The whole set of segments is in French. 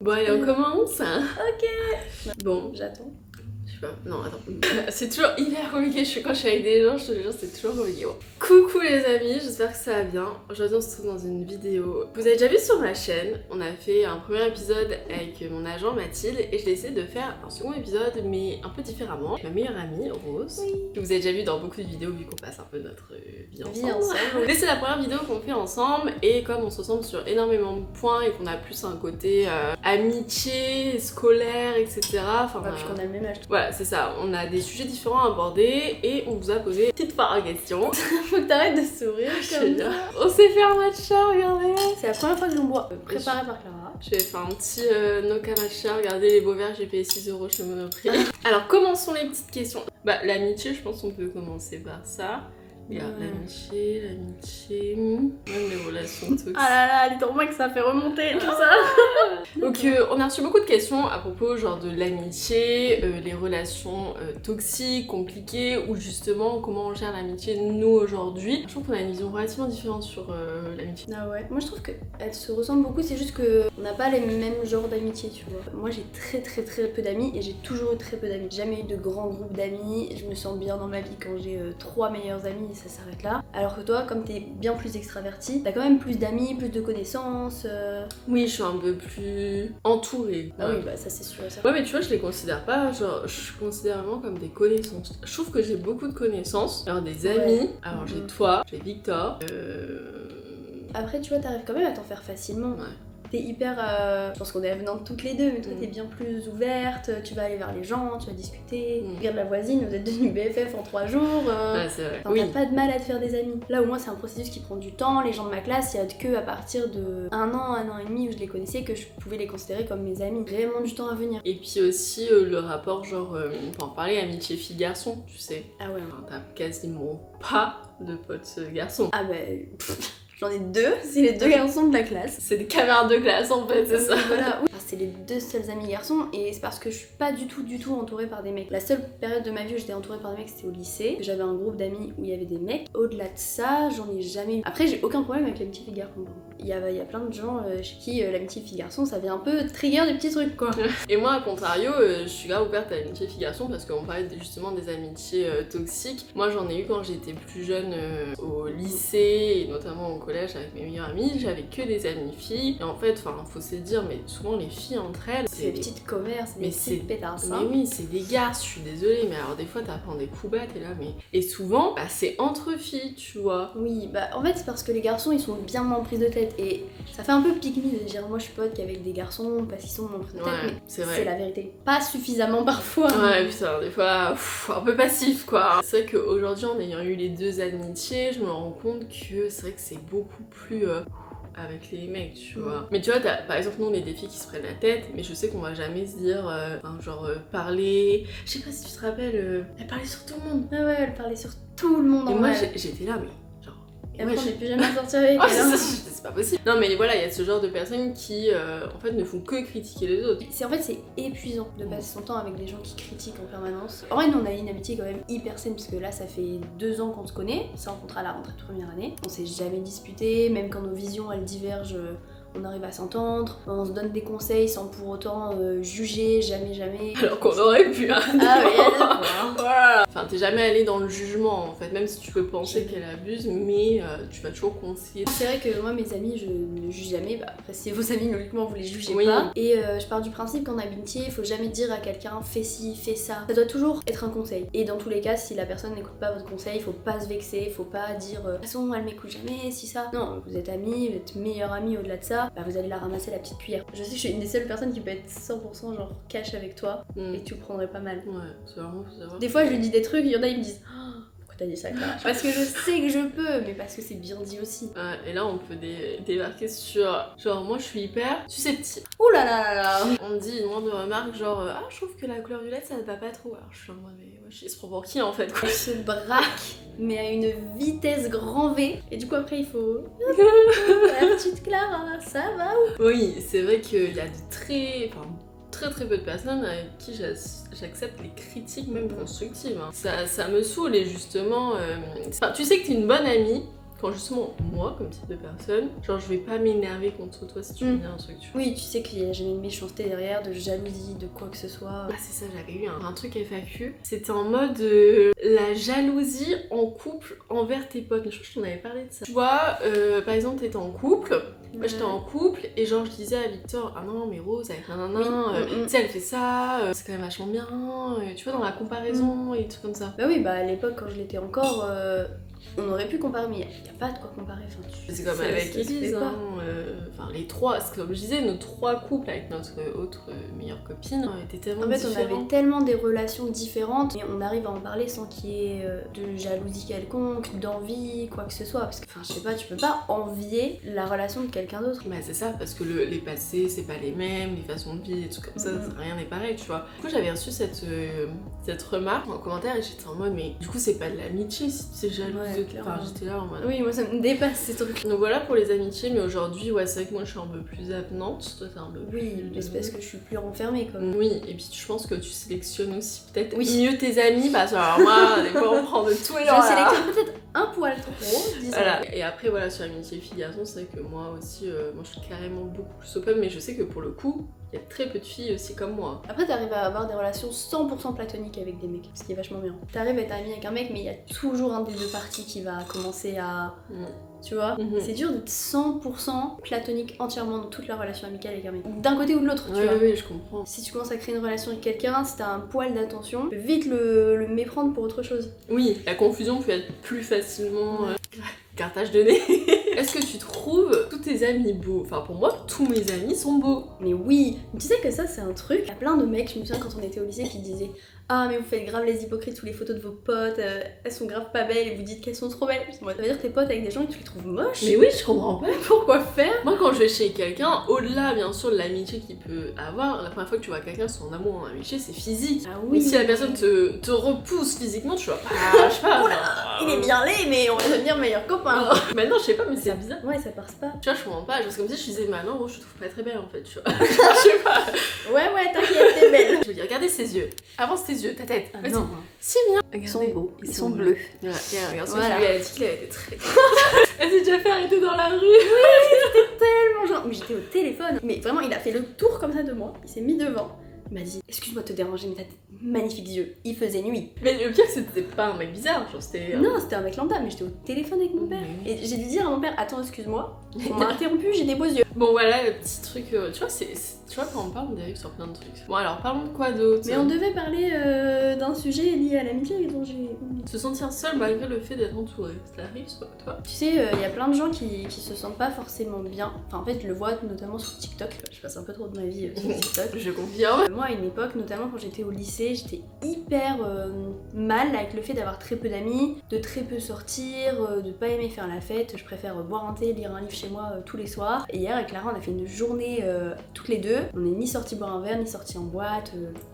Bon allez, on commence. Ok. Bon, J'attends. je sais pas, non attends. C'est toujours hyper compliqué, quand je suis avec des gens, je te le jure, c'est toujours compliqué. Bon. Coucou les amis, j'espère que ça va bien. Aujourd'hui on se retrouve dans une vidéo. Vous avez déjà vu sur ma chaîne, on a fait un premier épisode avec mon agent Mathilde et je décide de faire un second épisode mais un peu différemment. Ma meilleure amie, Rose, que vous avez déjà vu dans beaucoup de vidéos vu qu'on passe un peu notre vie ensemble. Mais c'est la première vidéo qu'on fait ensemble et comme on se ressemble sur énormément de points et qu'on a plus un côté amitié, scolaire, etc. Enfin, Parce qu'on a le même âge. Voilà, c'est ça. On a des sujets différents à aborder et on vous a posé une petite part à question. Faut que t'arrêtes de sourire comme ça. On s'est fait un matcha, regardez. C'est la première fois que j'en bois. Préparé par Clara. Je vais faire un petit Noka matcha. Regardez les beaux verres, j'ai payé 6 € chez Monoprix. Alors, commençons les petites questions. Bah, l'amitié, je pense qu'on peut commencer par ça. Regarde, l'amitié, même les relations toxiques. Ah là là, dites-moi que ça fait remonter tout ça. Donc on a reçu beaucoup de questions à propos genre de l'amitié, les relations toxiques, compliquées, ou justement comment on gère l'amitié nous aujourd'hui. Je trouve qu'on a une vision relativement différente sur l'amitié. Ah ouais. Moi je trouve qu'elles se ressemblent beaucoup, c'est juste qu'on n'a pas les mêmes genres d'amitié, tu vois. Moi j'ai très peu d'amis et j'ai toujours eu très peu d'amis. J'ai jamais eu de grands groupes d'amis, je me sens bien dans ma vie quand j'ai 3 meilleurs amis. Ça s'arrête là. Alors que toi, comme t'es bien plus extravertie, t'as quand même plus d'amis, plus de connaissances. Oui, je suis un peu plus entourée. Ah oui, bah ça c'est sûr. Ça. Ouais, mais tu vois, je les considère pas, genre, je considère vraiment comme des connaissances. Je trouve que j'ai beaucoup de connaissances. Alors des amis, Ouais. alors j'ai toi, j'ai Victor. Après, tu vois, t'arrives quand même à t'en faire facilement. Ouais. T'es hyper. Je pense qu'on est avenantes toutes les deux, mais toi t'es bien plus ouverte, tu vas aller vers les gens, tu vas discuter. Regarde la voisine, vous êtes devenus BFF en 3 jours. Ouais, c'est vrai. Enfin, t'as pas de mal à te faire des amis. Là, au moins, c'est un processus qui prend du temps. Les gens de ma classe, il y a que à partir de un an et demi où je les connaissais que je pouvais les considérer comme mes amis. Vraiment du temps à venir. Et puis aussi le rapport, genre, on peut en parler, amitié fille-garçon, tu sais. Ah ouais. Enfin, t'as quasiment pas de potes garçons. Ah bah. J'en ai 2, c'est les 2 garçons de la classe. C'est des camarades de classe en fait, c'est ça. Voilà, oui. Enfin, c'est les 2 seuls amis garçons et c'est parce que je suis pas du tout entourée par des mecs. La seule période de ma vie où j'étais entourée par des mecs c'était au lycée. J'avais un groupe d'amis où il y avait des mecs. Au-delà de ça, j'en ai jamais eu. Après, j'ai aucun problème avec l'amitié fille-garçon. Il y a plein de gens chez qui l'amitié fille-garçon ça vient un peu trigger des petits trucs quoi. Et moi, à contrario, je suis grave ouverte à l'amitié fille-garçon parce qu'on parlait justement des amitiés toxiques. Moi, j'en ai eu quand j'étais plus jeune au lycée et notamment au collège avec mes meilleures amies. J'avais que des amies filles. Et en fait, faut se dire, mais souvent les filles entre elles, c'est des petites commères, c'est des petites pétards. Mais oui, c'est des garces, je suis désolée, mais alors des fois t'apprends des coups bas, t'es là, mais. Et souvent, bah c'est entre filles, tu vois. Oui, bah en fait, c'est parce que les garçons ils sont bien en prise de tête et ça fait un peu pique-me de dire moi je suis pote qu'avec des garçons parce qu'ils sont en prise de tête, mais c'est la vérité. Pas suffisamment parfois. Ouais, putain, des fois, un peu passif quoi. C'est vrai qu'aujourd'hui, en ayant eu les 2 amitiés, je me rends compte que c'est vrai que c'est beaucoup plus. Avec les mecs, tu vois. Mais tu vois, par exemple, nous on est des filles qui se prennent la tête, mais je sais qu'on va jamais se dire, parler. Je sais pas si tu te rappelles, elle parlait sur tout le monde. Ah ouais, elle parlait sur tout le monde. Et moi j'étais là, mais genre. Et après, on n'est plus jamais sorti avec elle. C'est pas possible. Non, mais voilà, il y a ce genre de personnes qui en fait ne font que critiquer les autres. C'est épuisant de passer son temps avec des gens qui critiquent en permanence. En vrai, nous on a une amitié quand même hyper saine, parce que là ça fait 2 ans qu'on se connaît, on s'est rencontrés à la rentrée de première année. On s'est jamais disputé, même quand nos visions elles divergent. On arrive à s'entendre, on se donne des conseils sans pour autant juger, jamais. Alors qu'on aurait pu, hein. Ah oui, voilà. Enfin, t'es jamais allé dans le jugement en fait, même si tu peux penser qu'elle abuse, mais tu vas toujours conseiller. C'est vrai que moi, mes amis, je ne juge jamais. Bah, après, si vos amis, logiquement, vous les jugez pas. Et je pars du principe qu'en amitié, il faut jamais dire à quelqu'un fais ci, fais ça. Ça doit toujours être un conseil. Et dans tous les cas, si la personne n'écoute pas votre conseil, il faut pas se vexer, il faut pas dire de toute façon, elle m'écoute jamais, si ça. Non, vous êtes amis, vous êtes meilleurs amis au-delà de ça. Bah vous allez la ramasser la petite cuillère. Je sais que je suis une des seules personnes qui peut être 100% genre cash avec toi et tu le prendrais pas mal. Ouais, c'est vraiment. Des fois je lui dis des trucs, il y en a ils me disent oh, pourquoi t'as dit ça Clara? Parce que je sais que je peux, mais parce que c'est bien dit aussi. Et là on peut débarquer sur genre moi je suis hyper susceptible. Ouh là là là là. On me dit une moindre remarque genre ah je trouve que la couleur violette ça ne va pas trop. Alors je suis en mode mais je se prend pour qui en fait quoi. Il se braque mais à une vitesse grand V et du coup après il faut la petite Clara, ça va ou? Oui, c'est vrai qu'il y a de très peu de personnes avec qui j'accepte les critiques même constructives. Hein. Ça me saoule et justement tu sais que t'es une bonne amie quand justement, moi, comme type de personne, genre je vais pas m'énerver contre toi si tu me dis un truc, tu vois. Oui, tu sais qu'il y a jamais une méchanceté derrière, de jalousie, de quoi que ce soit. Ah c'est ça, j'avais eu un truc FAQ. C'était en mode la jalousie en couple envers tes potes. Je crois que je t'en avais parlé de ça. Tu vois, par exemple, t'étais en couple. Moi j'étais en couple et genre je disais à Victor, ah non mais Rose avec tu sais elle fait ça, c'est quand même vachement bien, tu vois dans la comparaison et tout comme ça. Bah oui, bah à l'époque quand je l'étais encore, on aurait pu comparer mais y a pas de quoi comparer. Enfin, c'est comme avec Elise, hein, enfin les trois, c'est comme je disais, nos trois couples avec notre autre meilleure copine étaient tellement différents. En fait on avait tellement des relations différentes et on arrive à en parler sans qu'il y ait de jalousie quelconque, d'envie, quoi que ce soit. Parce que enfin je sais pas, tu peux pas envier la relation de quelqu'un d'autre. Bah c'est ça, parce que les passés c'est pas les mêmes, les façons de vivre et tout comme ça, rien n'est pareil, tu vois. Du coup j'avais reçu cette remarque en commentaire et j'étais en mode mais du coup c'est pas de l'amitié si tu es jalouse. Enfin j'étais là en mode... Oui moi ça me dépasse ces trucs. Donc voilà pour les amitiés, mais aujourd'hui ouais c'est vrai que moi je suis un peu plus avenante, toi t'es un peu plus... Oui, parce que je suis plus renfermée comme... Oui, et puis je pense que tu sélectionnes aussi peut-être mieux tes amis, parce que alors moi des fois on prend de tout et je sélectionne peut-être un poil trop, disons. Voilà. Et après voilà sur amitié fille-garçon, c'est vrai que moi aussi, moi je suis carrément beaucoup plus open, mais je sais que pour le coup, il y a très peu de filles aussi comme moi. Après t'arrives à avoir des relations 100% platoniques avec des mecs, ce qui est vachement bien. T'arrives à être amie avec un mec, mais il y a toujours un des deux parties qui va commencer à... Tu vois, c'est dur d'être 100% platonique entièrement dans toute la relation amicale avec un mec. D'un côté ou de l'autre, tu vois. Oui, je comprends. Si tu commences à créer une relation avec quelqu'un, si t'as un poil d'attention, tu peux vite le méprendre pour autre chose. Oui, la confusion peut être plus facilement... Cartage de nez. Est-ce que tu trouves tous tes amis beaux? Enfin pour moi, tous mes amis sont beaux. Mais oui, tu sais que ça c'est un truc. Il y a plein de mecs, je me souviens quand on était au lycée, qui disaient ah mais vous faites grave les hypocrites, tous les photos de vos potes, elles sont grave pas belles et vous dites qu'elles sont trop belles. Ça veut dire que t'es potes avec des gens et que tu les trouves moches? Mais oui, je comprends pas. Pourquoi faire? Moi quand je vais chez quelqu'un, au-delà bien sûr de l'amitié qu'il peut avoir, la première fois que tu vois quelqu'un, son amour en amitié, c'est physique. Ah oui. Et si la personne te repousse physiquement, tu vas pas... je sais pas. Il est bien laid mais on va devenir meilleurs copains. Maintenant je sais pas, mais c'est bizarre. Ouais, ça passe pas. Tu vois, je comprends pas. C'est comme si je disais, bah non, moi je te trouve pas très belle en fait, tu vois. Je sais pas. Ouais, t'inquiète, t'es belle. Je veux dire, regardez ses yeux. Avance tes yeux, ta tête. Ah, non. Si bien. Ils sont beaux, ils sont bleus. Voilà, il y a un garçon Voilà. qui lui a dit qu'il avait été très... Elle s'est déjà fait arrêter dans la rue. Tellement genre, mais j'étais au téléphone. Mais vraiment, il a fait le tour comme ça de moi. Il s'est mis devant. Il m'a dit, excuse-moi de te déranger, mais t'as de magnifiques yeux. Il faisait nuit. Mais le pire, c'était pas un mec bizarre, genre c'était... Non, c'était un mec lambda, mais j'étais au téléphone avec mon père. Oui. Et j'ai dû dire à mon père, attends, excuse-moi. On m'a interrompu, j'ai des beaux yeux. Bon voilà, le petit truc, tu vois, tu vois quand on parle, on dérive sur plein de trucs. Bon alors, parlons de quoi d'autre? Mais on devait parler d'un sujet lié à l'amitié dont j'ai... Se sentir seul malgré le fait d'être entouré, ça arrive toi? Tu sais, il y a plein de gens qui se sentent pas forcément bien. Enfin, en fait, je le vois notamment sur TikTok. Je passe un peu trop de ma vie sur TikTok. Je confirme. Moi, à une époque, notamment quand j'étais au lycée, j'étais hyper mal avec le fait d'avoir très peu d'amis, de très peu sortir, de pas aimer faire la fête. Je préfère boire un thé, lire un livre chez moi tous les soirs. Et hier, avec Clara, on a fait une journée toutes les deux. On n'est ni sortis boire un verre, ni sortis en boîte.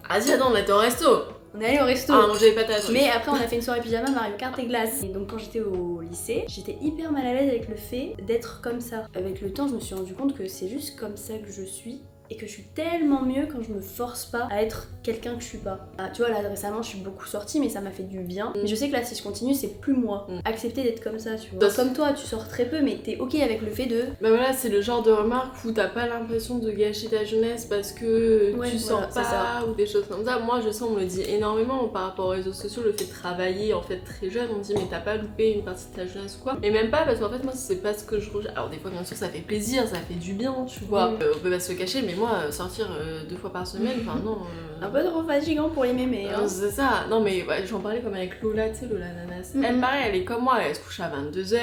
Ah dis attends, on était au resto. On est allé au resto. Ah, manger des patates. Mais après, on a fait une soirée pyjama, Mario Kart et glace. Et donc, quand j'étais au lycée, j'étais hyper mal à l'aise avec le fait d'être comme ça. Avec le temps, je me suis rendu compte que c'est juste comme ça que je suis. Et que je suis tellement mieux quand je me force pas à être quelqu'un que je suis pas. Ah, tu vois, là récemment je suis beaucoup sortie, mais ça m'a fait du bien. Mais je sais que là, si je continue, c'est plus moi. Accepter d'être comme ça, tu vois. Comme toi, tu sors très peu, mais t'es ok avec le fait de. Bah voilà, c'est le genre de remarque où t'as pas l'impression de gâcher ta jeunesse parce que tu sors pas ou des choses comme ça. Moi, je sais, on me le dit énormément par rapport aux réseaux sociaux, le fait de travailler en fait très jeune. On me dit, mais t'as pas loupé une partie de ta jeunesse ou quoi. Et même pas, parce qu'en fait, moi, c'est pas ce que je rejette. Alors, des fois, bien sûr, ça fait plaisir, ça fait du bien, tu vois. On peut pas se le cacher, mais moi, sortir 2 fois par semaine, enfin non. Un peu trop fatigant pour les mémés, hein. C'est ça. Non, mais ouais, j'en parlais comme avec Lola, tu sais, Lola Nanas. Elle, pareil, elle est comme moi, elle se couche à 22h,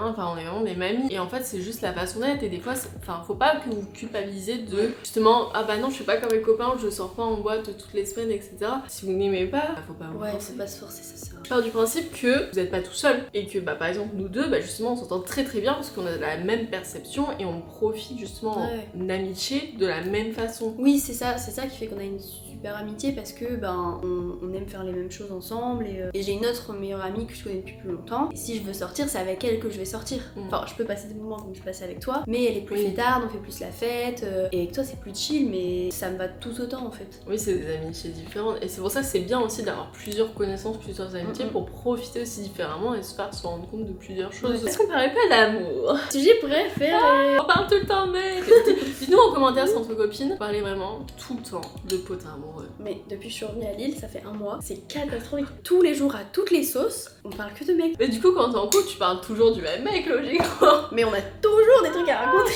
enfin, on est vraiment des mamies. Et en fait, c'est juste la façon d'être. Et des fois, enfin, faut pas que vous culpabilisez de justement, ah bah non, je suis pas comme mes copains, je sors pas en boîte toutes les semaines, etc. Si vous n'aimez pas, faut pas vous forcer. Faut pas se forcer, ça sert. Je pars du principe que vous êtes pas tout seul et que bah par exemple nous deux, bah justement on s'entend très très bien parce qu'on a la même perception et on profite justement en amitié de la même façon. Oui, c'est ça qui fait qu'on a une super amitié parce que on aime faire les mêmes choses ensemble et j'ai une autre meilleure amie que je connais depuis plus longtemps. Et si je veux sortir, c'est avec elle que je vais sortir. Enfin, je peux passer des moments comme je passe avec toi, mais elle est plus fêtarde, on fait plus la fête. Et avec toi, c'est plus chill, mais ça me va tout autant en fait. Oui, c'est des amitiés différentes. Et c'est pour ça que c'est bien aussi d'avoir plusieurs connaissances, plusieurs amitiés pour profiter aussi différemment et se rendre compte de plusieurs choses. Est-ce qu'on parlait pas d'amour? Sujet préféré. On parle tout le temps, mec. Dites-nous en commentaire si entre copines, on parlait vraiment tout le temps de potins amoureux. Mais depuis que je suis revenue à Lille, ça fait un mois, c'est catastrophique. Tous les jours, à toutes les sauces, on parle que de mecs. Mais du coup, quand t'es en couple, tu parles toujours du même mec, logiquement. Mais on a toujours des trucs à raconter.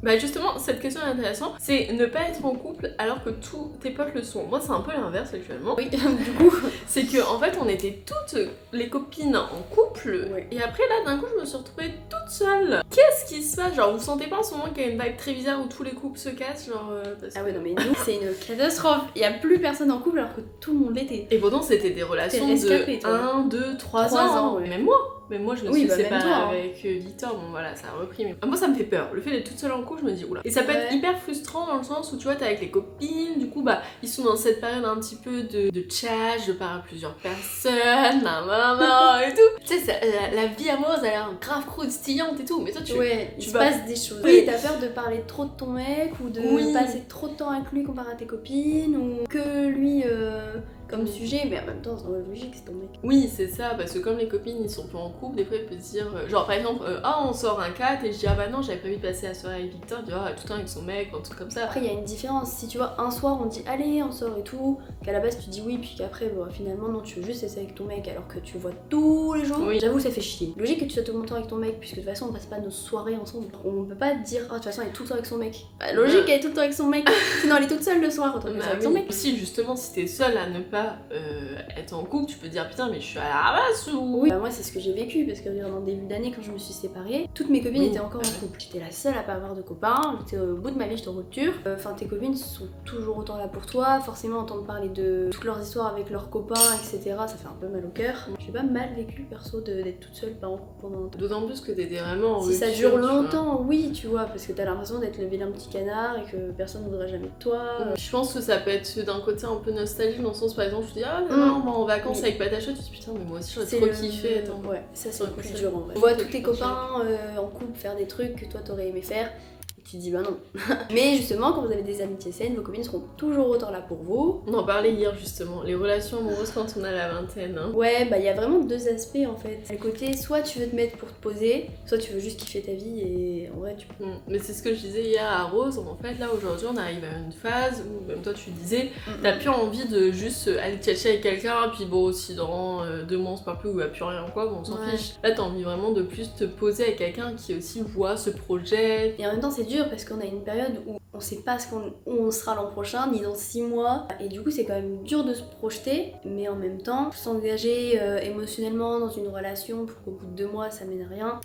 Bah justement, cette question est intéressante, c'est ne pas être en couple alors que tous tes potes le sont. Moi, c'est un peu l'inverse actuellement. Oui, du coup. C'est que en fait, on était toutes les copines en couple, et après là, d'un coup, je me suis retrouvée toute seule. Qu'est-ce qui se passe? Genre, vous sentez pas en ce moment qu'il y a une vibe très bizarre où tous les couples se cassent, genre parce Ah ouais, non mais nous, c'est une catastrophe. Il y a plus personne en couple alors que tout le monde l'était. Et pourtant, c'était des relations de 1, 2, 3 ans. Ouais. Même moi, je me suis séparée toi, hein. avec Victor, bon voilà, ça a repris. Mais moi, ça me fait peur. Le fait d'être toute seule en couple, je me dis, oula. Et ça peut être hyper frustrant dans le sens où tu vois, t'es avec les copines, du coup, ils sont dans cette période un petit peu de chat, je parle à plusieurs personnes, et tout. Tu sais, la vie amoureuse, elle a l'air grave croustillante et tout, mais toi, il se passe des choses. Oui, t'as peur de parler trop de ton mec ou de passer trop de temps avec lui comparé à tes copines ou que lui. Comme sujet, mais en même temps, c'est logique, c'est ton mec. Oui, c'est ça, parce que comme les copines ils sont plus en couple, des fois ils peuvent se dire, genre par exemple, on sort un 4 et je dis ah bah non, j'avais prévu de passer la soirée avec Victor, il dit tout le temps avec son mec, un truc comme ça. Après, il y a une différence. Si tu vois, un soir on dit allez, on sort et tout, qu'à la base tu dis oui, puis qu'après, finalement, non, tu veux juste essayer avec ton mec alors que tu le vois tous les jours, j'avoue, ça fait chier. Logique que tu sois tout le temps avec ton mec, puisque de toute façon, on passe pas nos soirées ensemble. On peut pas dire, de toute façon, elle est tout le temps avec son mec. Logique qu'elle est tout le temps avec son mec, sinon elle est toute seule le soir, autant que avec son mec. Si justement, si t'es seule à ne pas être en couple, tu peux dire putain mais je suis à la ramasse ou... Oui, moi c'est ce que j'ai vécu parce que en début d'année quand je me suis séparée, toutes mes copines étaient encore en couple. J'étais la seule à pas avoir de copains, j'étais au bout de ma vie, j'étais en rupture. Enfin tes copines sont toujours autant là pour toi, forcément entendre parler de toutes leurs histoires avec leurs copains, etc. ça fait un peu mal au cœur. J'ai pas mal vécu perso d'être toute seule pas en couple pendant longtemps. D'autant plus que t'étais vraiment en si rupture, ça dure longtemps, oui tu vois, parce que t'as l'impression d'être le vilain petit canard et que personne ne voudra jamais de toi. Je pense que ça peut être d'un côté un peu nostalgique dans le sens par exemple je te dis on va en vacances avec Patacha, tu te dis putain mais moi aussi j'aurais trop kiffé. Attends. Ouais, ça c'est le plus dur en vrai. On voit tous tes copains en couple faire des trucs que toi t'aurais aimé faire. Tu te dis bah non. Mais justement, quand vous avez des amitiés saines, vos copines seront toujours autant là pour vous. On en parlait hier justement, les relations amoureuses quand on a la vingtaine. Ouais, il y a vraiment deux aspects en fait. Le côté, soit tu veux te mettre pour te poser, soit tu veux juste kiffer ta vie et en vrai tu peux. Mais c'est ce que je disais hier à Rose, en fait là aujourd'hui on arrive à une phase où même toi tu disais, t'as plus envie de juste aller tchatcher avec quelqu'un, puis bon si dans 2 mois on se parle plus ou il n'y a plus rien quoi, on s'en fiche. Là t'as envie vraiment de plus te poser avec quelqu'un qui aussi voit ce projet. Et en même temps c'est dur parce qu'on a une période où on sait pas où on sera l'an prochain, ni dans 6 mois, et du coup c'est quand même dur de se projeter, mais en même temps, s'engager émotionnellement dans une relation pour qu'au bout de 2 mois ça mène à rien,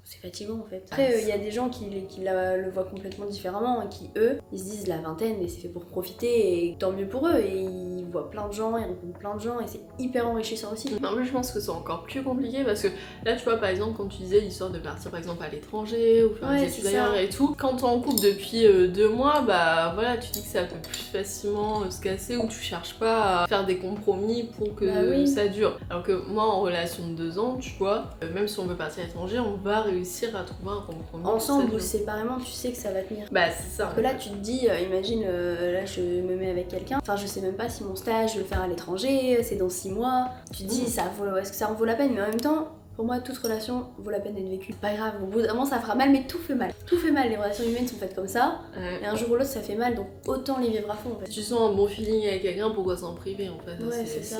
c'est fatigant en fait. Après, il y a des gens qui le voient complètement différemment et qui, eux, ils se disent la vingtaine, mais c'est fait pour profiter et tant mieux pour eux. Et ils voient plein de gens, ils rencontrent plein de gens et c'est hyper enrichissant aussi. En plus, je pense que c'est encore plus compliqué parce que là, tu vois, par exemple, quand tu disais l'histoire de partir par exemple à l'étranger ou faire des études ailleurs et tout, quand t'es en couple depuis 2 mois, voilà, tu dis que ça peut plus facilement se casser ou tu cherches pas à faire des compromis pour que ça dure. Alors que moi, en relation de 2 ans, tu vois, même si on veut partir à l'étranger, on va réussir à trouver un compromis. Ensemble ou séparément, tu sais que ça va tenir. C'est ça. Parce que là, tu te dis, imagine, là je me mets avec quelqu'un, enfin je sais même pas si mon stage je vais le faire à l'étranger, c'est dans 6 mois. Tu te dis, est-ce que ça en vaut la peine? Mais en même temps, pour moi, toute relation vaut la peine d'être vécue. Pas grave, au bout d'un moment ça fera mal, mais tout fait mal. Tout fait mal, les relations humaines sont faites comme ça. Et un jour ou l'autre ça fait mal, donc autant les vivre à fond en fait. Si tu sens un bon feeling avec quelqu'un, pourquoi s'en priver en fait? Ouais, c'est ça.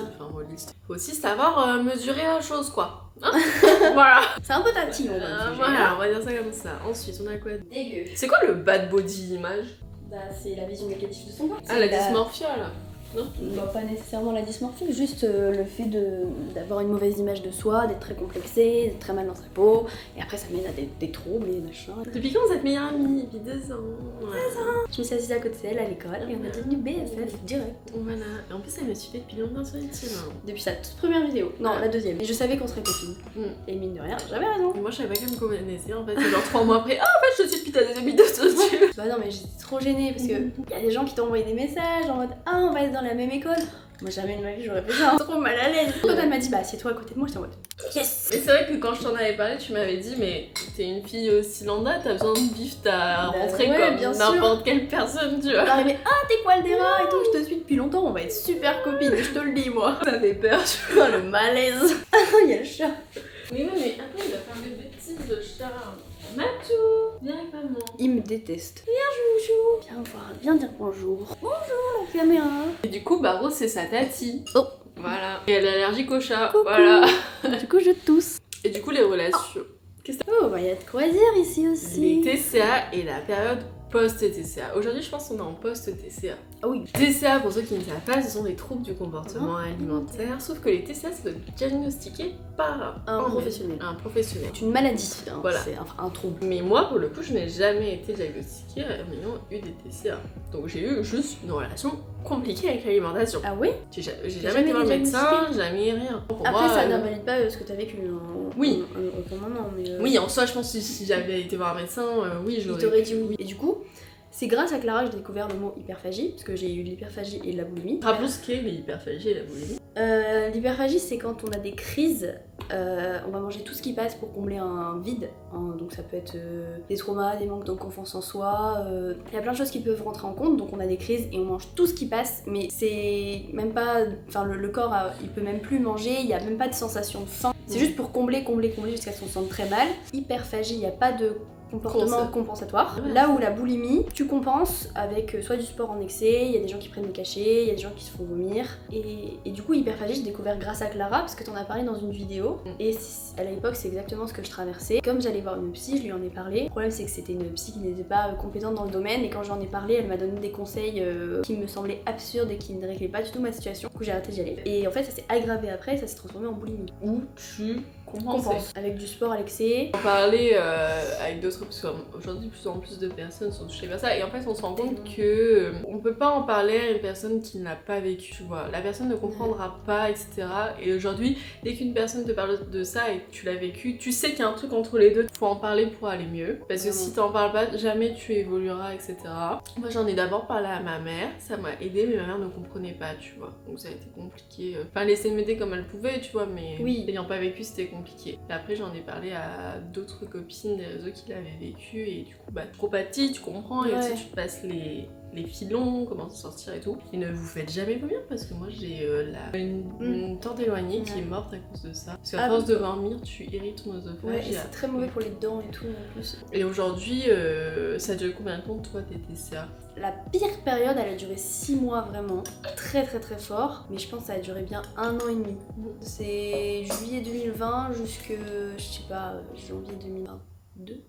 Faut aussi savoir mesurer la chose quoi. Voilà. C'est un peu tactile on va voilà, on va dire ça comme ça. Ensuite, on a quoi? Dégueu. C'est quoi le bad body image? C'est la vision négative de son corps. Ah, la dysmorphia là. Non, pas nécessairement la dysmorphie, juste le fait d'avoir une mauvaise image de soi, d'être très complexé, d'être très mal dans sa peau, et après ça mène à des troubles et machin. Depuis quand vous êtes meilleure amie? Depuis 2 ans. 2 ans. Je me suis assise à côté d'elle à l'école et on est devenu BFF direct. Voilà. Et en plus, elle me suivait depuis longtemps sur YouTube. Depuis sa toute première vidéo. Non, la deuxième. Et je savais qu'on serait copines. Et mine de rien, j'avais raison. Moi, je savais pas qu'elle me connaissait en fait. C'est genre 3 mois après. Ah, en fait, je te suis depuis ta deuxième vidéo sur YouTube. Bah non, mais j'étais trop gênée parce que y a des gens qui t'ont envoyé des messages en mode ah, on va être dans la même école. Moi, jamais de ma vie j'aurais fait ça. Trop mal à l'aise. Quand elle m'a dit bah, assieds-toi à côté de moi, j'étais en mode yes. Et c'est vrai que quand je t'en avais parlé, tu m'avais dit, mais t'es une fille aussi lambda, t'as besoin de vivre ta rentrée ouais, comme n'importe quelle personne, tu vois. T'arrivais, ah, t'es poil des rats et tout, je te suis depuis longtemps, on va être super copines, je te le dis, moi. Ça fait peur, tu vois. Oh, le malaise. Il y a le chat. Mais attends, il va faire des bêtises, le chat. Matou, viens avec maman. Il me déteste. Viens, Joujou. Viens voir, viens dire bonjour. Bonjour, la caméra. Et du coup, Baro, c'est sa tati. Oh. Voilà. Et elle est allergique au chat. Coucou. Voilà. Du coup, je tousse. Et du coup, les relations. Qu'est-ce que oh, bah, y a de quoi dire ici aussi. Les TCA et la période post-TCA. Aujourd'hui, je pense qu'on est en post-TCA. Ah oui. TCA, pour ceux qui ne savent pas, ce sont des troubles du comportement alimentaire. Sauf que les TCA, ça doit être diagnostiqué par un professionnel. Un professionnel. C'est une maladie. Hein. Voilà. C'est un trouble. Mais moi, pour le coup, je n'ai jamais été diagnostiquée en ayant eu des TCA. Donc j'ai eu juste une relation compliquée avec l'alimentation. Ah oui? J'ai jamais été voir le médecin, jamais rien. Pour après, moi, ça n'invalide pas ce que t'as vécu oui. au bon moment. Mais oui, en soi, je pense que si j'avais été voir un médecin, oui, j'aurais... Il t'aurait dit oui. Et du coup, c'est grâce à Clara que j'ai découvert le mot hyperphagie, parce que j'ai eu l'hyperphagie et la boulimie. Rappelons ce qu'est l'hyperphagie et la boulimie. L'hyperphagie, c'est quand on a des crises, on va manger tout ce qui passe pour combler un vide. Hein, donc ça peut être des traumas, des manques de confiance en soi. Il y a plein de choses qui peuvent rentrer en compte. Donc on a des crises et on mange tout ce qui passe, mais c'est même pas... Enfin, le corps, il peut même plus manger, il n'y a même pas de sensation de faim. C'est juste pour combler jusqu'à ce qu'on se sente très mal. Hyperphagie, il n'y a pas de comportement compensatoire. Là où la boulimie, tu compenses avec soit du sport en excès, il y a des gens qui prennent des cachets, il y a des gens qui se font vomir. Et du coup, hyperphagie, j'ai découvert grâce à Clara, parce que t'en as parlé dans une vidéo. Et à l'époque, c'est exactement ce que je traversais. Comme j'allais voir une psy, je lui en ai parlé. Le problème, c'est que c'était une psy qui n'était pas compétente dans le domaine. Et quand j'en ai parlé, elle m'a donné des conseils qui me semblaient absurdes et qui ne réglaient pas du tout ma situation. Du coup, j'ai arrêté d'y aller. Et en fait, ça s'est aggravé après, ça s'est transformé en boulimie. Où tu compenses. Avec du sport à l'excès. On parlait avec d'autres, parce qu'aujourd'hui, de plus en plus de personnes sont touchées par ça. Et en fait, on se rend compte que on peut pas en parler à une personne qui n'a pas vécu, tu vois. La personne ne comprendra pas, etc. Et aujourd'hui, dès qu'une personne te parle de ça et que tu l'as vécu, tu sais qu'il y a un truc entre les deux. Faut en parler pour aller mieux. Parce que si t'en parles pas, jamais tu évolueras, etc. Moi, j'en ai d'abord parlé à ma mère. Ça m'a aidé, mais ma mère ne comprenait pas, tu vois. Donc ça a été compliqué. Enfin, elle essayait de m'aider comme elle pouvait, tu vois, mais n'ayant pas vécu, c'était compliqué. Et après, j'en ai parlé à d'autres copines des réseaux qui l'avaient vécu. Et du coup, bah, tu compatis, tu comprends. Et aussi, tu te passes les filons, comment s'en sortir et tout. Et ne vous faites jamais vomir parce que moi j'ai une tante éloignée qui est morte à cause de ça. Parce qu'à force de vomir, tu irrites ton œsophage. Ouais, et c'est très mauvais pour les dents et tout en plus. Et aujourd'hui, ça dure combien de temps toi tes TCA? La pire période, elle a duré 6 mois vraiment, très très très fort, mais je pense que ça a duré bien 1 an et demi. C'est juillet 2020 jusque, je sais pas, janvier 2022.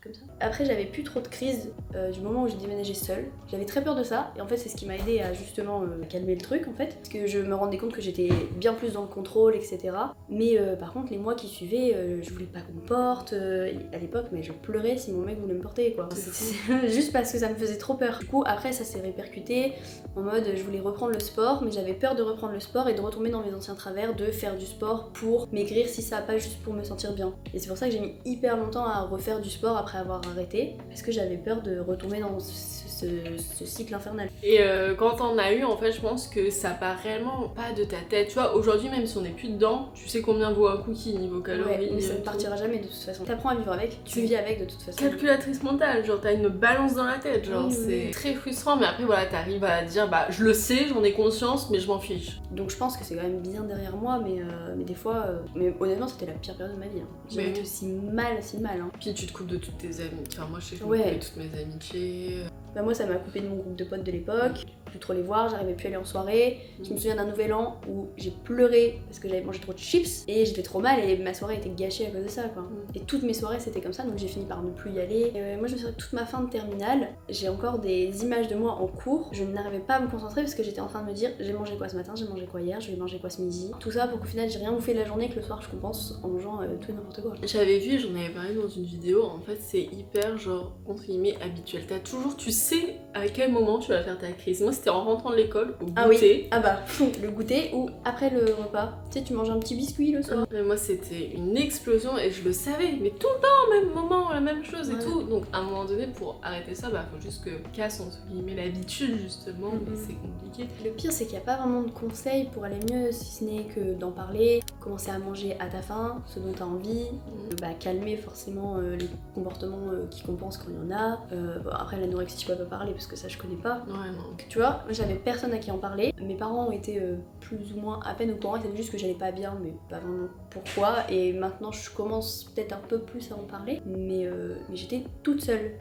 Comme ça. Après, j'avais plus trop de crises du moment où j'ai déménagé seule. J'avais très peur de ça et en fait c'est ce qui m'a aidé à justement calmer le truc en fait, parce que je me rendais compte que j'étais bien plus dans le contrôle, etc. Mais par contre les mois qui suivaient, je voulais pas qu'on me porte. À l'époque, mais je pleurais si mon mec voulait me porter quoi. Juste parce que ça me faisait trop peur. Du coup après ça s'est répercuté en mode je voulais reprendre le sport, mais j'avais peur de reprendre le sport et de retomber dans mes anciens travers de faire du sport pour maigrir si ça va pas juste pour me sentir bien. Et c'est pour ça que j'ai mis hyper longtemps à refaire du sport après avoir arrêté, parce que j'avais peur de retomber dans ce cycle infernal. Et quand t'en as eu, en fait, je pense que ça part réellement pas de ta tête. Tu vois, aujourd'hui, même si on n'est plus dedans, tu sais combien vaut un cookie niveau calories. Ouais, mais ça ne partira jamais de toute façon. T'apprends à vivre avec, tu vis avec de toute façon. Calculatrice mentale, genre t'as une balance dans la tête, genre c'est très frustrant, mais après voilà, t'arrives à dire bah je le sais, j'en ai conscience, mais je m'en fiche. Donc je pense que c'est quand même bien derrière moi, mais des fois, mais honnêtement c'était la pire période de ma vie. Hein. J'ai été aussi mal. Hein. Puis tu te coupes de toutes tes amies, enfin moi je sais que je me coupais de toutes mes amitiés. Bah moi ça m'a coupé de mon groupe de potes de l'époque, plus trop les voir, j'arrivais plus à aller en soirée. Je me souviens d'un nouvel an où j'ai pleuré parce que j'avais mangé trop de chips et j'étais trop mal et ma soirée était gâchée à cause de ça quoi. Et toutes mes soirées c'était comme ça, donc j'ai fini par ne plus y aller. Et moi je me souviens toute ma fin de terminale, j'ai encore des images de moi en cours, je n'arrivais pas à me concentrer parce que j'étais en train de me dire j'ai mangé quoi ce matin, j'ai mangé quoi hier, je vais manger quoi ce midi. Tout ça pour qu'au final j'ai rien bouffé de la journée, que le soir je compense en mangeant tout et n'importe quoi. J'avais vu, j'en avais parlé dans une vidéo, en fait c'est hyper genre entre guillemets habituel. T'as toujours, tu sais sais à quel moment tu vas faire ta crise. Moi, c'était en rentrant de l'école, au goûter. Ah oui, ah bah, le goûter ou après le repas. Tu sais, tu manges un petit biscuit le soir. Mais moi, c'était une explosion et je le savais, mais tout le temps, au même moment, la même chose et tout. Donc, à un moment donné, pour arrêter ça, bah, faut juste que casse, entre guillemets, l'habitude, justement, mais c'est compliqué. Le pire, c'est qu'il n'y a pas vraiment de conseils pour aller mieux, si ce n'est que d'en parler, commencer à manger à ta faim, ce dont tu as envie, calmer forcément les comportements qui compensent quand il y en a. Bon, après, l'anorexie, je peux pas parler parce que ça, je connais pas. Ouais, non. Tu vois, j'avais personne à qui en parler. Mes parents ont été plus ou moins à peine au courant, ils savaient juste que j'allais pas bien, mais pas vraiment pourquoi. Et maintenant, je commence peut-être un peu plus à en parler, mais j'étais toute seule.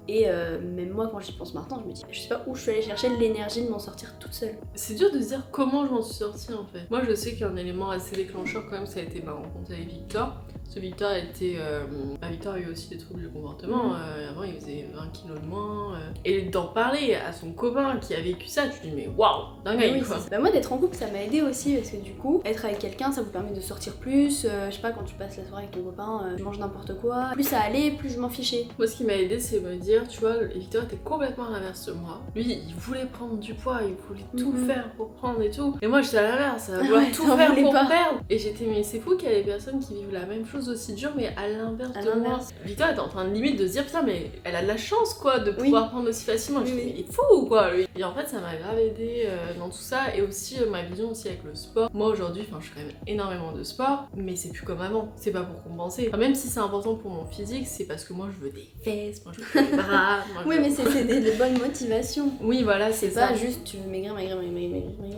Et même moi, quand j'y pense maintenant, je me dis, je sais pas où je suis allée chercher l'énergie de m'en sortir toute seule. C'est dur de se dire comment je m'en suis sortie en fait. Moi, je sais qu'un élément assez déclencheur quand même, ça a été ma rencontre avec Victor. Ce Victor était. Victor a eu aussi des troubles du comportement. Avant, il faisait 20 kilos de moins. Et d'en parler à son copain qui a vécu ça, tu te dis, mais waouh, dingue, oui, quoi. Bah, moi, d'être en couple, ça m'a aidé aussi parce que du coup, être avec quelqu'un, ça vous permet de sortir plus. Je sais pas, quand tu passes la soirée avec ton copain, tu manges n'importe quoi. Plus ça allait, plus je m'en fichais. Moi, ce qui m'a aidé, c'est me dire, tu vois, Victor était complètement à l'inverse de moi. Lui, il voulait prendre du poids, il voulait tout faire pour prendre et tout. Et moi, j'étais à l'inverse, ça vouloir tout faire pour perdre. Et j'étais, mais c'est fou qu'il y ait des personnes qui vivent la même chose aussi dur, mais à l'inverse de moi. Victor était en train de limite de se dire, putain, mais elle a de la chance, quoi, de pouvoir prendre aussi facilement. Je me dis, mais il est fou, quoi, lui. Et en fait, ça m'a grave aidé dans tout ça. Et aussi, ma vision aussi avec le sport. Moi, aujourd'hui, je fais quand même énormément de sport, mais c'est plus comme avant. C'est pas pour compenser. Enfin, même si c'est important pour mon physique, c'est parce que moi, je veux des fesses, moi, je veux des bras. Oui, mais c'est de bonnes motivations. Oui, voilà, c'est pas ça. juste tu veux maigrir.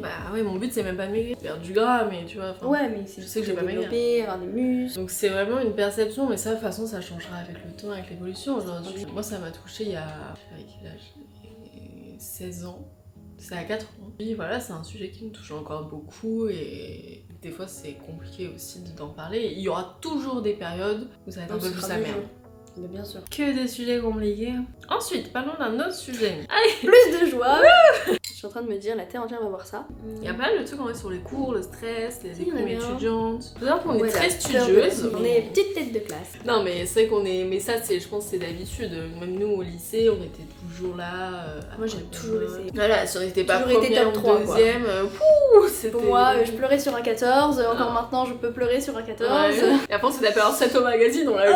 Bah ouais, mon but, c'est même pas de maigrir, perdre du gras, mais tu vois. Ouais, mais c'est je sais que j'ai pas développer, avoir des muscles. Donc c'est vraiment une perception, mais ça, de toute façon, ça changera avec le temps, avec l'évolution. Aujourd'hui, moi, ça m'a touchée il y a. Avec quel âge ? 16 ans. C'est à 4 ans. Puis voilà, c'est un sujet qui me touche encore beaucoup et des fois c'est compliqué aussi d'en parler. Il y aura toujours des périodes où ça va être un peu plus sa merde. Mais bien sûr. Que des sujets compliqués. Ensuite, parlons d'un autre sujet. Allez, plus de joie. Je suis en train de me dire, la terre entière va voir ça. Il y a pas mal de trucs en vrai sur les cours, le stress, les déprimes étudiantes. Faut savoir qu'on est très studieuse. On est petite tête de classe. Non mais c'est vrai qu'on est... Mais ça, je pense c'est d'habitude. Même nous au lycée, on était toujours là. Moi j'ai toujours essayé. Voilà, si on n'était pas toujours première été top 3, ou deuxième, c'était... Pour moi, je pleurais sur un 14. Encore maintenant, je peux pleurer sur un 14. Ouais. Et après, on s'est tapé un 7 au magazine, on l'a eu.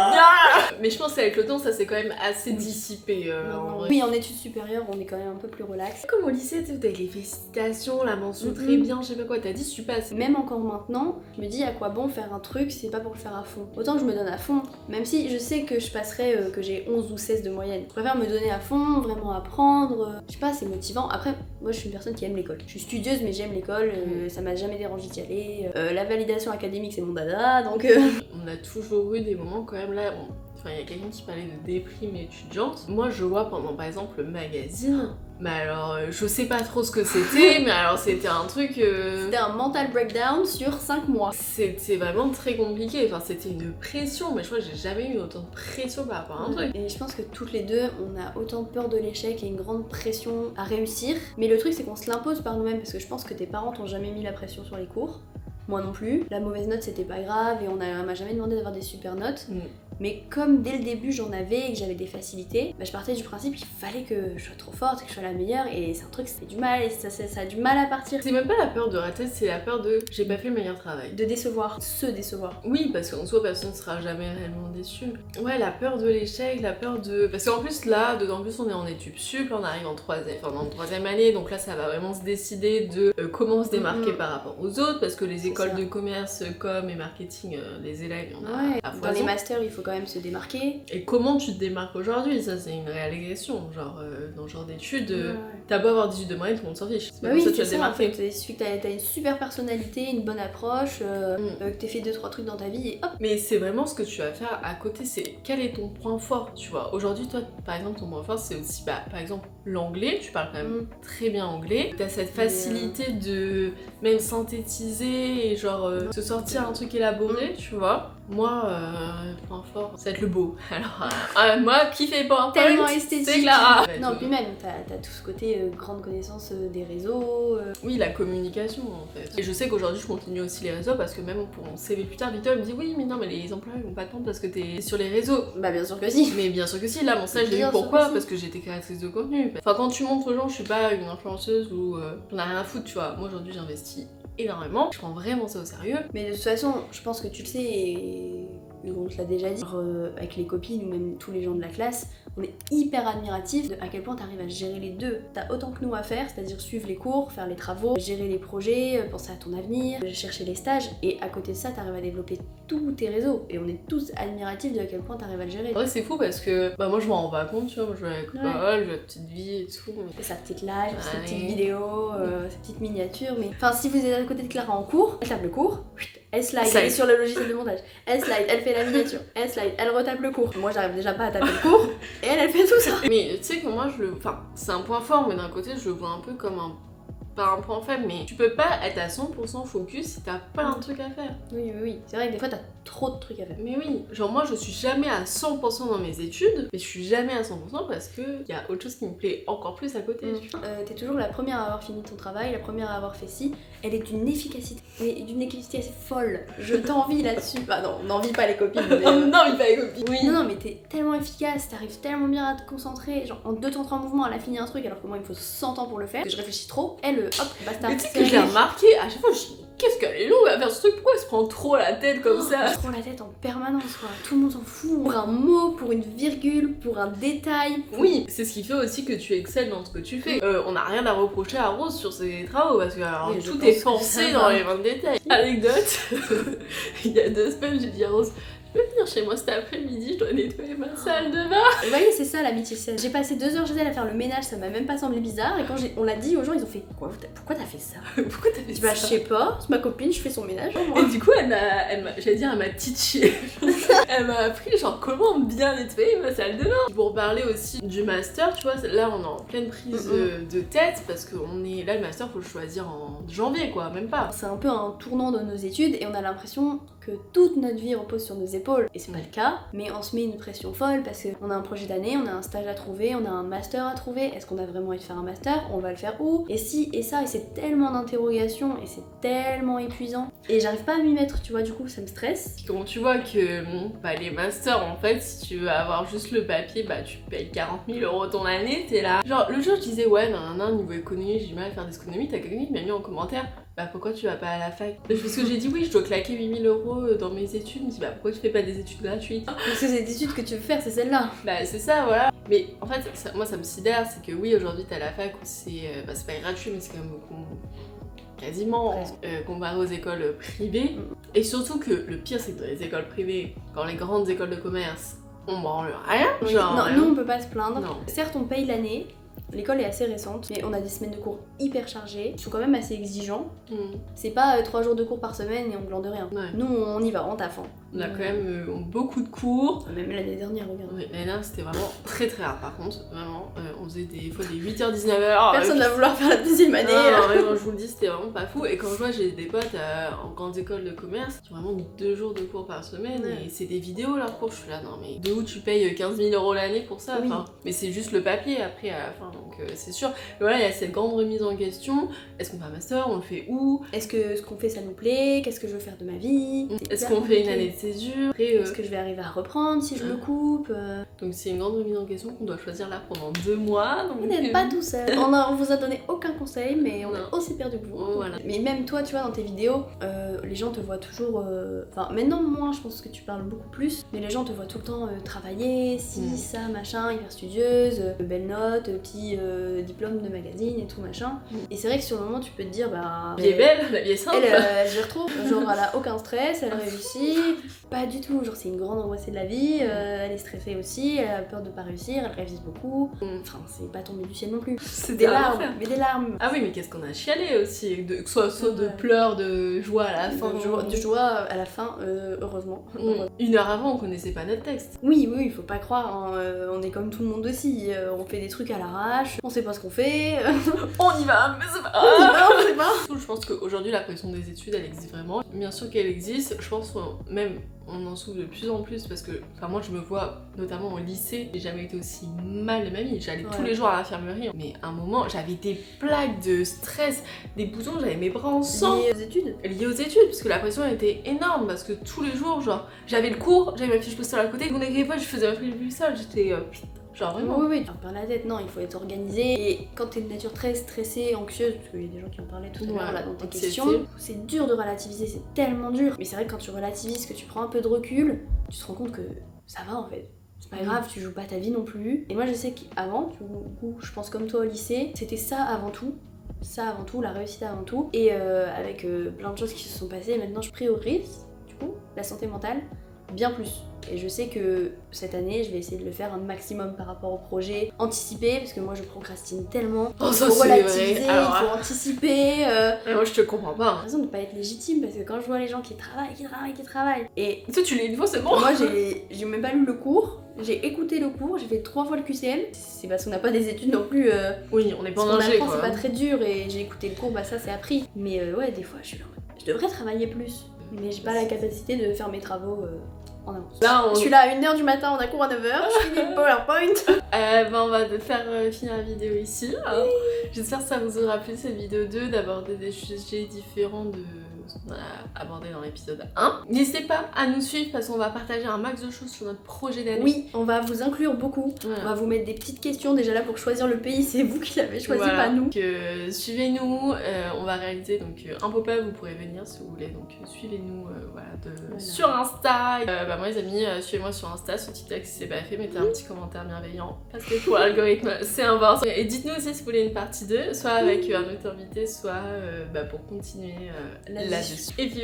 Mais je pense qu'avec le temps, ça s'est quand même assez dissipé. Oui, en études supérieures, on est quand même un peu plus relax. Comme au lycée, t'as les félicitations, la mention très bien, je sais pas quoi, t'as dit tu passes. Même encore maintenant, je me dis à quoi bon faire un truc si c'est pas pour le faire à fond. Autant je me donne à fond, même si je sais que je passerai, que j'ai 11 ou 16 de moyenne. Je préfère me donner à fond, vraiment apprendre. Je sais pas, c'est motivant. Après, moi je suis une personne qui aime l'école. Je suis studieuse, mais j'aime l'école, ça m'a jamais dérangé d'y aller. La validation académique, c'est mon dada, donc. On a toujours eu des moments quand même là. Enfin, il y a quelqu'un qui parlait de déprime étudiante. Moi, je vois pendant par exemple le magazine. Mais alors, je sais pas trop ce que c'était, mais alors c'était un truc. C'était un mental breakdown sur 5 mois. C'était vraiment très compliqué. Enfin, c'était une pression, mais je crois que j'ai jamais eu autant de pression par rapport à un truc. Et je pense que toutes les deux, on a autant peur de l'échec et une grande pression à réussir. Mais le truc, c'est qu'on se l'impose par nous-mêmes parce que je pense que tes parents t'ont jamais mis la pression sur les cours. Moi non plus. La mauvaise note c'était pas grave et on m'a jamais demandé d'avoir des super notes. Mais comme dès le début j'en avais et que j'avais des facilités, je partais du principe qu'il fallait que je sois trop forte, que je sois la meilleure et c'est un truc, ça fait du mal et ça a du mal à partir. C'est même pas la peur de rater, c'est la peur de j'ai pas fait le meilleur travail. De décevoir, se décevoir. Oui, parce qu'en soi personne ne sera jamais réellement déçu. Ouais, la peur de l'échec, la peur de... Parce qu'en plus là, en plus on est en études sup, on arrive en troisième année, donc là ça va vraiment se décider de comment se démarquer par rapport aux autres, parce que les écoles de commerce, com et marketing, les élèves, il y en a à foison. Dans les masters, il faut quand même se démarquer. Et comment tu te démarques aujourd'hui? Ça, c'est une réalisation. Genre, dans ce genre d'études, t'as beau avoir 18 de moyenne, tout le monde s'en fiche. Bah oui, ça, tu vas te démarquer. En fait. T'as une super personnalité, une bonne approche, que t'aies fait 2-3 trucs dans ta vie et hop. Mais c'est vraiment ce que tu vas faire à côté, c'est quel est ton point fort, tu vois. Aujourd'hui, toi, par exemple, ton point fort, c'est aussi, par exemple, l'anglais. Tu parles quand même très bien anglais. T'as cette facilité de même synthétiser et genre se sortir un truc élaboré, tu vois. Moi, point fort, ça va être le beau. Alors, moi, qui fait pas tellement esthétique. C'est Clara. Non, puis même, t'as tout ce côté grande connaissance des réseaux. Oui, la communication en fait. Et je sais qu'aujourd'hui je continue aussi les réseaux parce que même pour mon CV plus tard, Victor me dit oui mais non mais les employeurs ils vont pas te prendre parce que t'es sur les réseaux. Bah bien sûr que si. Mais bien sûr que si, là mon stage j'ai eu pourquoi? Parce que j'étais créatrice de contenu. Enfin quand tu montres aux gens je suis pas une influenceuse ou j'en ai rien à foutre tu vois. Moi aujourd'hui j'investis énormément, je prends vraiment ça au sérieux. Mais de toute façon, je pense que tu le sais et Hugo on te l'a déjà dit, avec les copines ou même tous les gens de la classe, on est hyper admiratifs de à quel point t'arrives à gérer les deux. T'as autant que nous à faire, c'est-à-dire suivre les cours, faire les travaux, gérer les projets, penser à ton avenir, chercher les stages, et à côté de ça t'arrives à développer tous tes réseaux. Et on est tous admiratifs de à quel point t'arrives à le gérer. Ouais c'est fou parce que bah moi je m'en rends pas compte tu vois, moi je vais à l'école, j'ai la petite vie et tout. Fait sa petite live, sa petite vidéo, sa petite miniature, mais... Enfin si vous êtes à côté de Clara en cours, elle tape le cours, elle slide, elle est sur le logiciel de montage, elle slide, elle fait la miniature, elle slide, elle retape le cours. Moi j'arrive déjà pas à taper le cours, et elle fait tout ça. Mais tu sais que moi je le... Enfin c'est un point fort mais d'un côté je le vois un peu comme un... Pas un point faible mais tu peux pas être à 100% focus si t'as plein de trucs à faire. Oui. C'est vrai que des fois t'as trop de trucs à faire. Mais oui, genre moi je suis jamais à 100% dans mes études, mais je suis jamais à 100% parce que y a autre chose qui me plaît encore plus à côté. Tu vois. T'es toujours la première à avoir fini ton travail, la première à avoir fait ci. Elle est d'une efficacité, mais d'une efficacité assez folle. Je t'envie là-dessus. Bah non, on n'envie pas les copines. Mais non, il pas les copines. Oui. Non, mais t'es tellement efficace, t'arrives tellement bien à te concentrer. Genre en 2 temps 3 mouvements, elle a fini un truc alors que moi il me faut 100 ans pour le faire. Que je réfléchis trop. Elle, hop, basta. Mais tu sais que je l'ai remarqué, à chaque fois je dis qu'est-ce qu'elle est longue à faire ce truc, pourquoi elle se prend trop la tête comme ça? Elle se prend la tête en permanence quoi. Tout le monde s'en fout. Pour un mot, pour une virgule, pour un détail. Oui, c'est ce qui fait aussi que tu excelles dans ce que tu fais. On n'a rien à reprocher à Rose sur ses travaux parce que alors, oui, tout est pensé dans les 20 détails. Anecdote, il y a 2 semaines j'ai dit à Rose je peux venir chez moi cet après-midi, je dois nettoyer ma salle de bain. Vous voyez, c'est ça l'amitié saine. J'ai passé 2 heures chez elle à faire le ménage, ça m'a même pas semblé bizarre. Et quand on l'a dit aux gens, ils ont fait pourquoi t'as fait ça? Pourquoi t'as fait ça? Bah, je sais pas, c'est ma copine, je fais son ménage. Et du coup, elle m'a teaché. Elle m'a appris genre comment bien nettoyer ma salle de bain. Pour parler aussi du master, tu vois, là on est en pleine prise de tête parce que là le master faut le choisir en janvier quoi, même pas. C'est un peu un tournant de nos études et on a l'impression que toute notre vie repose sur nos épaules. Et c'est pas le cas, mais on se met une pression folle parce qu'on a un projet d'année, on a un stage à trouver, on a un master à trouver. Est-ce qu'on a vraiment envie de faire un master? On va le faire où? Et si, et ça, et c'est tellement d'interrogations et c'est tellement épuisant. Et j'arrive pas à m'y mettre, tu vois, du coup ça me stresse. Quand tu vois que les masters en fait, si tu veux avoir juste le papier, bah tu payes 40 000 € ton année, t'es là. Genre le jour je disais ouais, niveau économie, j'ai du mal à faire des économies, t'as quelqu'un qui m'a mis en commentaire. Bah pourquoi tu vas pas à la fac? Parce que j'ai dit oui, je dois claquer 8 000 € dans mes études. Je me dis bah pourquoi tu fais pas des études gratuites? Parce que ces études que tu veux faire, c'est celle-là. Bah c'est ça, voilà. Mais en fait, moi ça me sidère, c'est que oui, aujourd'hui t'as la fac où c'est pas gratuit, mais c'est quand même beaucoup. Quasiment comparé aux écoles privées. Et surtout que le pire c'est que dans les écoles privées, quand les grandes écoles de commerce, on branle rien. Oui, genre, non, rien. nous on peut pas se plaindre. Non. Certes on paye l'année. L'école est assez récente, mais on a des semaines de cours hyper chargées, ils sont quand même assez exigeants. C'est pas 3 jours de cours par semaine et on glande rien. Ouais. Nous on y va, on taffe. On a quand même beaucoup de cours. Même l'année dernière, regarde. Oui, l'année dernière c'était vraiment très très rare par contre. Vraiment, on faisait des fois des 8h, 19h. Personne va vouloir faire la deuxième année. Non, vraiment, je vous le dis, c'était vraiment pas fou. Et quand je vois, j'ai des potes en grandes écoles de commerce qui ont vraiment 2 jours de cours par semaine et c'est des vidéos leurs cours. Je suis là, non mais de où tu payes 15 000 € l'année pour ça? Oui. Mais c'est juste le papier après à la fin, donc c'est sûr. Mais voilà, il y a cette grande remise en question. Est-ce qu'on fait un master? On le fait où? Est-ce que ce qu'on fait ça nous plaît? Qu'est-ce que je veux faire de ma vie? Est-ce qu'on fait une année de césure? Est-ce que je vais arriver à reprendre si je me coupe? Donc c'est une grande remise en question qu'on doit choisir là pendant 2 mois. Donc... Vous n'êtes pas tout seul. On vous a donné aucun conseil, mais on est aussi perdu que vous. Voilà. Mais même toi, tu vois, dans tes vidéos, les gens te voient toujours... Enfin, maintenant, moi, je pense que tu parles beaucoup plus, mais les gens te voient tout le temps travailler, ça, machin, hyper studieuse, belle note, petit diplôme de magazine et tout, machin. Et c'est vrai que sur le moment, tu peux te dire, bah... La vie est belle, la vie est simple. Elle gère trop. Genre, elle a aucun stress, elle réussit. Pas du tout. Genre, c'est une grande angoissée de la vie. Elle est stressée aussi, elle a peur de pas réussir, elle révise beaucoup. Enfin, c'est pas tombé du ciel non plus. C'est des larmes, mais des larmes. Ah oui, mais qu'est-ce qu'on a chialé aussi, que soit de pleurs, de joie à la fin. De joie à la fin, heureusement. 1 heure avant, on connaissait pas notre texte. Oui, il faut pas croire, hein. On est comme tout le monde aussi. On fait des trucs à l'arrache, on sait pas ce qu'on fait. On y va, mais c'est pas on sait pas. Je pense qu'aujourd'hui, la pression des études, elle existe vraiment. Bien sûr qu'elle existe, je pense même on en souffre de plus en plus parce que, enfin moi je me vois notamment au lycée, j'ai jamais été aussi mal de ma vie. J'allais tous Ouais. les jours à l'infirmerie, mais à un moment, j'avais des plaques de stress, des boutons, j'avais mes bras en sang. Lié aux études. Liées aux études, parce que la pression était énorme, parce que tous les jours, genre, j'avais le cours, j'avais ma fiche postale à côté, on n'écrivait pas, je faisais ma fiche postale, j'étais putain, genre vraiment. Oui, tu perds la tête, non, il faut être organisé. Et quand t'es de nature très stressée, anxieuse, parce qu'il y a des gens qui en parlaient tout à l'heure là dans tes anxiété. questions, c'est dur de relativiser, c'est tellement dur. Mais c'est vrai que quand tu relativises, que tu prends un peu de recul, tu te rends compte que ça va en fait. C'est pas grave, tu joues pas ta vie non plus. Et moi je sais qu'avant, du coup, je pense comme toi au lycée, c'était ça avant tout. Ça avant tout, la réussite avant tout. Et avec plein de choses qui se sont passées, maintenant je priorise, du coup, la santé mentale, bien plus. Et je sais que cette année, je vais essayer de le faire un maximum par rapport au projet, anticiper, parce que moi je procrastine tellement. Oh, Il ça, faut c'est relativiser, vrai. il Alors, faut anticiper. Mais moi je te comprends J'ai pas. l'impression de ne pas être légitime, parce que quand je vois les gens qui travaillent, et Toi tu l'as une fois, c'est bon. moi j'ai même pas lu le cours, j'ai écouté le cours, j'ai fait 3 fois le QCM. C'est parce qu'on n'a pas des études non plus. Oui, on est pas Ce en qu'on danger apprend, quoi. c'est pas très dur, et j'ai écouté le cours, bah ça c'est appris. Mais ouais, des fois je suis là en mode, je devrais travailler plus, mais j'ai pas la capacité de faire mes travaux en avance. Là, Je suis là à 1h du matin, on a cours à 9h, je finis le PowerPoint. on va faire finir la vidéo ici. Hein. J'espère que ça vous aura plu cette vidéo 2, d'aborder des sujets différents de ce qu'on a abordé dans l'épisode 1. N'hésitez pas à nous suivre parce qu'on va partager un max de choses sur notre projet d'année. Oui, on va vous inclure beaucoup. Voilà. On va vous mettre des petites questions déjà là pour choisir le pays, c'est vous qui l'avez choisi, Voilà. pas nous. Donc suivez-nous, on va réaliser donc un pop-up, vous pourrez venir si vous voulez, donc suivez-nous Voilà. sur Insta. Moi les amis, suivez-moi sur Insta, sur TikTok si c'est pas fait, mettez un petit commentaire bienveillant parce que pour l'algorithme c'est important. Et dites-nous aussi si vous voulez une partie 2, soit avec un autre invité, soit pour continuer là-dessus. Et puis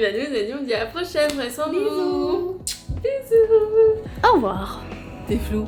nous, on dit à la prochaine, prenez soin de vous. Bisous. Bisous. Au revoir. T'es flou.